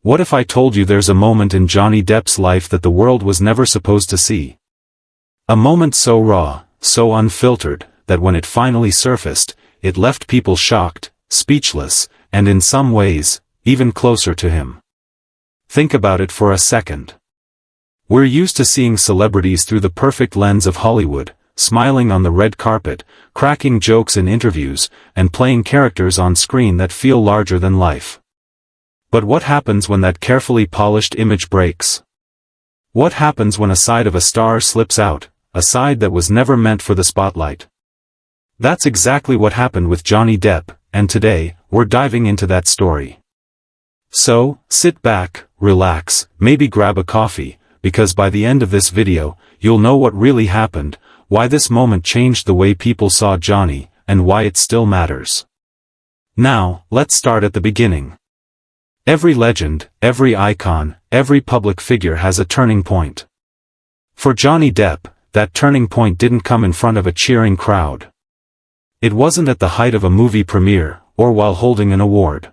What if I told you there's a moment in Johnny Depp's life that the world was never supposed to see? A moment so raw, so unfiltered, that when it finally surfaced, it left people shocked, speechless, and in some ways, even closer to him. Think about it for a second. We're used to seeing celebrities through the perfect lens of Hollywood, smiling on the red carpet, cracking jokes in interviews, and playing characters on screen that feel larger than life. But what happens when that carefully polished image breaks? What happens when a side of a star slips out, a side that was never meant for the spotlight? That's exactly what happened with Johnny Depp, and today, we're diving into that story. So, sit back, relax, maybe grab a coffee, because by the end of this video, you'll know what really happened, why this moment changed the way people saw Johnny, and why it still matters. Now, let's start at the beginning. Every legend, every icon, every public figure has a turning point. For Johnny Depp, that turning point didn't come in front of a cheering crowd. It wasn't at the height of a movie premiere, or while holding an award.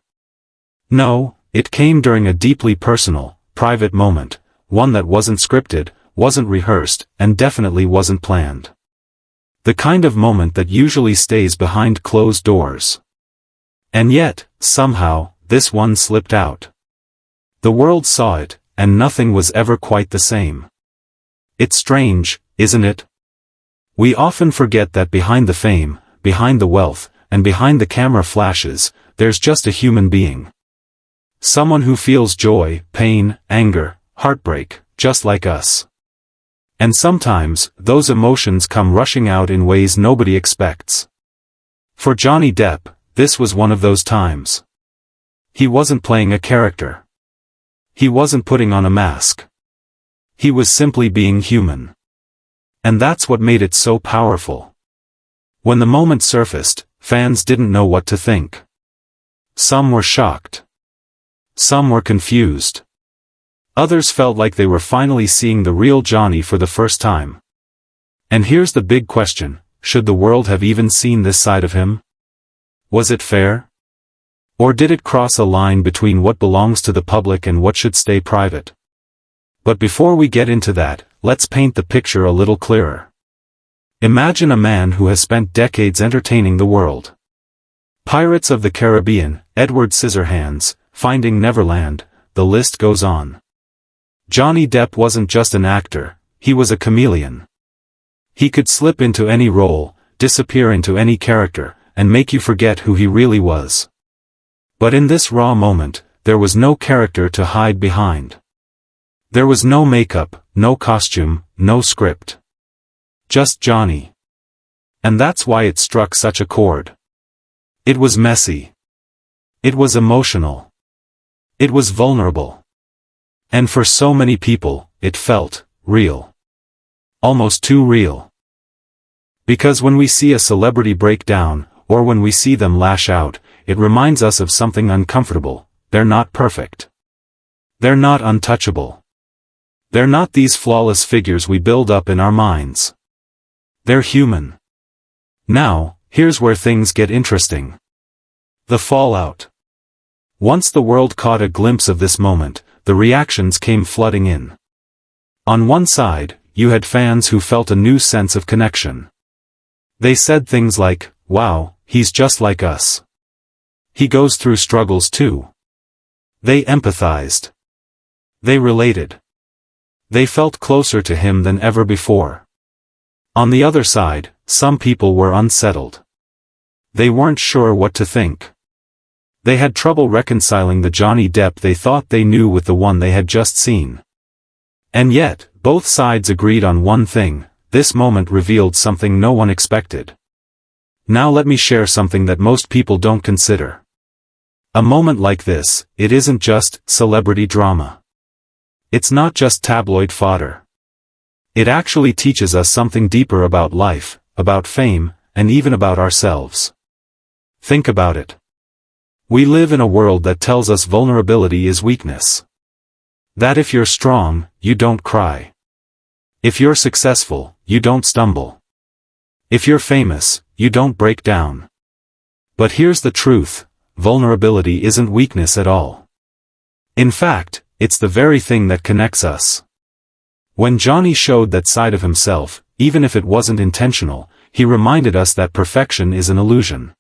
No, it came during a deeply personal, private moment, one that wasn't scripted, wasn't rehearsed, and definitely wasn't planned. The kind of moment that usually stays behind closed doors. And yet, somehow, this one slipped out. The world saw it, and nothing was ever quite the same. It's strange, isn't it? We often forget that behind the fame, behind the wealth, and behind the camera flashes, there's just a human being. Someone who feels joy, pain, anger, heartbreak, just like us. And sometimes, those emotions come rushing out in ways nobody expects. For Johnny Depp, this was one of those times. He wasn't playing a character. He wasn't putting on a mask. He was simply being human. And that's what made it so powerful. When the moment surfaced, fans didn't know what to think. Some were shocked. Some were confused. Others felt like they were finally seeing the real Johnny for the first time. And here's the big question, should the world have even seen this side of him? Was it fair? Or did it cross a line between what belongs to the public and what should stay private? But before we get into that, let's paint the picture a little clearer. Imagine a man who has spent decades entertaining the world. Pirates of the Caribbean, Edward Scissorhands, Finding Neverland, the list goes on. Johnny Depp wasn't just an actor, he was a chameleon. He could slip into any role, disappear into any character, and make you forget who he really was. But in this raw moment, there was no character to hide behind. There was no makeup, no costume, no script. Just Johnny. And that's why it struck such a chord. It was messy. It was emotional. It was vulnerable. And for so many people, it felt real. Almost too real. Because when we see a celebrity break down, or when we see them lash out, it reminds us of something uncomfortable. They're not perfect. They're not untouchable. They're not these flawless figures we build up in our minds. They're human. Now, here's where things get interesting. The fallout. Once the world caught a glimpse of this moment, the reactions came flooding in. On one side, you had fans who felt a new sense of connection. They said things like, "Wow, he's just like us. He goes through struggles too." They empathized. They related. They felt closer to him than ever before. On the other side, some people were unsettled. They weren't sure what to think. They had trouble reconciling the Johnny Depp they thought they knew with the one they had just seen. And yet, both sides agreed on one thing: this moment revealed something no one expected. Now let me share something that most people don't consider. A moment like this, it isn't just celebrity drama. It's not just tabloid fodder. It actually teaches us something deeper about life, about fame, and even about ourselves. Think about it. We live in a world that tells us vulnerability is weakness. That if you're strong, you don't cry. If you're successful, you don't stumble. If you're famous, you don't break down. But here's the truth: vulnerability isn't weakness at all. In fact, it's the very thing that connects us. When Johnny showed that side of himself, even if it wasn't intentional, he reminded us that perfection is an illusion.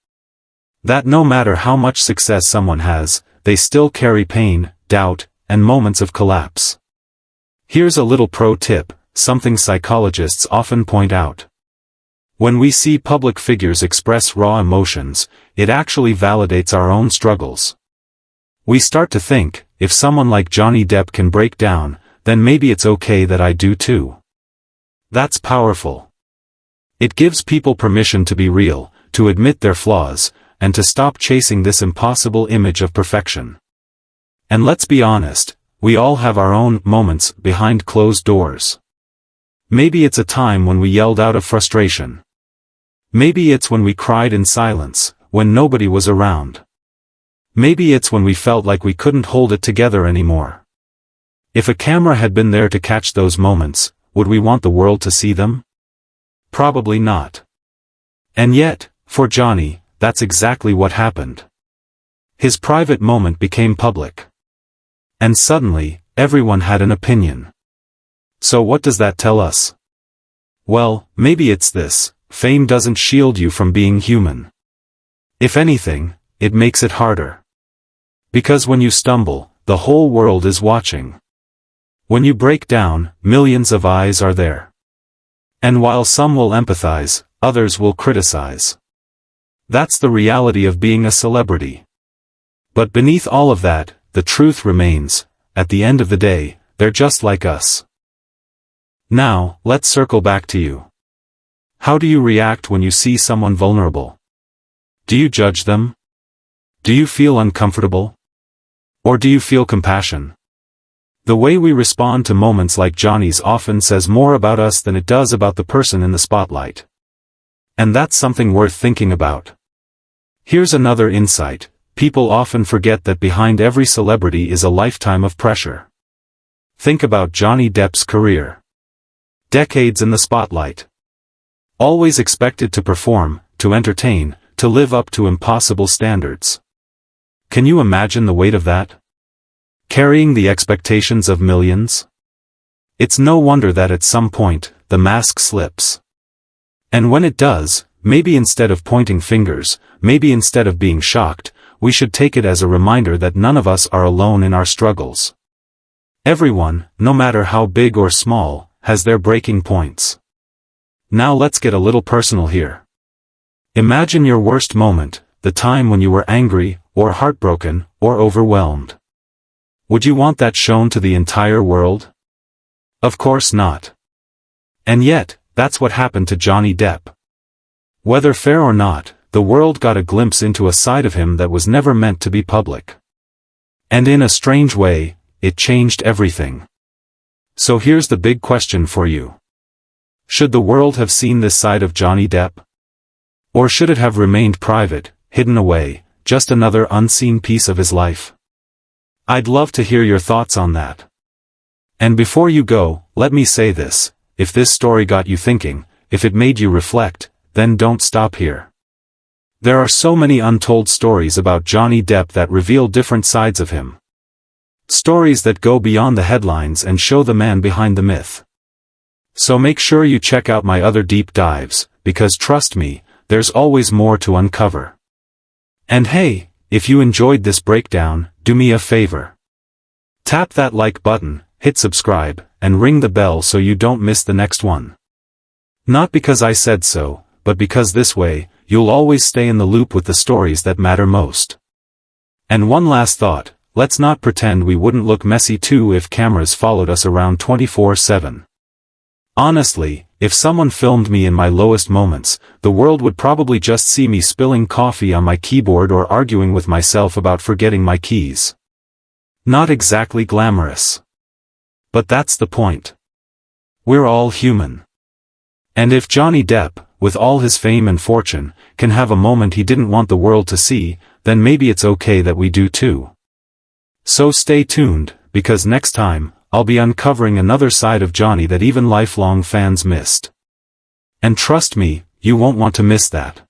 That no matter how much success someone has, they still carry pain, doubt, and moments of collapse. Here's a little pro tip, something psychologists often point out. When we see public figures express raw emotions, it actually validates our own struggles. We start to think, if someone like Johnny Depp can break down, then maybe it's okay that I do too. That's powerful. It gives people permission to be real, to admit their flaws, and to stop chasing this impossible image of perfection. And let's be honest, we all have our own moments behind closed doors. Maybe it's a time when we yelled out of frustration. Maybe it's when we cried in silence, when nobody was around. Maybe it's when we felt like we couldn't hold it together anymore. If a camera had been there to catch those moments, would we want the world to see them? Probably not. And yet, for Johnny, that's exactly what happened. His private moment became public. And suddenly, everyone had an opinion. So what does that tell us? Well, maybe it's this: fame doesn't shield you from being human. If anything, it makes it harder. Because when you stumble, the whole world is watching. When you break down, millions of eyes are there. And while some will empathize, others will criticize. That's the reality of being a celebrity. But beneath all of that, the truth remains: at the end of the day, they're just like us. Now, let's circle back to you. How do you react when you see someone vulnerable? Do you judge them? Do you feel uncomfortable? Or do you feel compassion? The way we respond to moments like Johnny's often says more about us than it does about the person in the spotlight. And that's something worth thinking about. Here's another insight: people often forget that behind every celebrity is a lifetime of pressure. Think about Johnny Depp's career. Decades in the spotlight. Always expected to perform, to entertain, to live up to impossible standards. Can you imagine the weight of that? Carrying the expectations of millions? It's no wonder that at some point, the mask slips. And when it does, maybe instead of pointing fingers, maybe instead of being shocked, we should take it as a reminder that none of us are alone in our struggles. Everyone, no matter how big or small, has their breaking points. Now let's get a little personal here. Imagine your worst moment, the time when you were angry, or heartbroken, or overwhelmed. Would you want that shown to the entire world? Of course not. And yet, that's what happened to Johnny Depp. Whether fair or not, the world got a glimpse into a side of him that was never meant to be public. And in a strange way, it changed everything. So here's the big question for you. Should the world have seen this side of Johnny Depp? Or should it have remained private, hidden away, just another unseen piece of his life? I'd love to hear your thoughts on that. And before you go, let me say this: if this story got you thinking, if it made you reflect, then don't stop here. There are so many untold stories about Johnny Depp that reveal different sides of him. Stories that go beyond the headlines and show the man behind the myth. So make sure you check out my other deep dives, because trust me, there's always more to uncover. And hey, if you enjoyed this breakdown, do me a favor. Tap that like button, hit subscribe, and ring the bell so you don't miss the next one. Not because I said so, but because this way, you'll always stay in the loop with the stories that matter most. And one last thought: let's not pretend we wouldn't look messy too if cameras followed us around 24/7. Honestly, if someone filmed me in my lowest moments, the world would probably just see me spilling coffee on my keyboard or arguing with myself about forgetting my keys. Not exactly glamorous. But that's the point. We're all human. And if Johnny Depp, with all his fame and fortune, can have a moment he didn't want the world to see, then maybe it's okay that we do too. So stay tuned, because next time, I'll be uncovering another side of Johnny that even lifelong fans missed. And trust me, you won't want to miss that.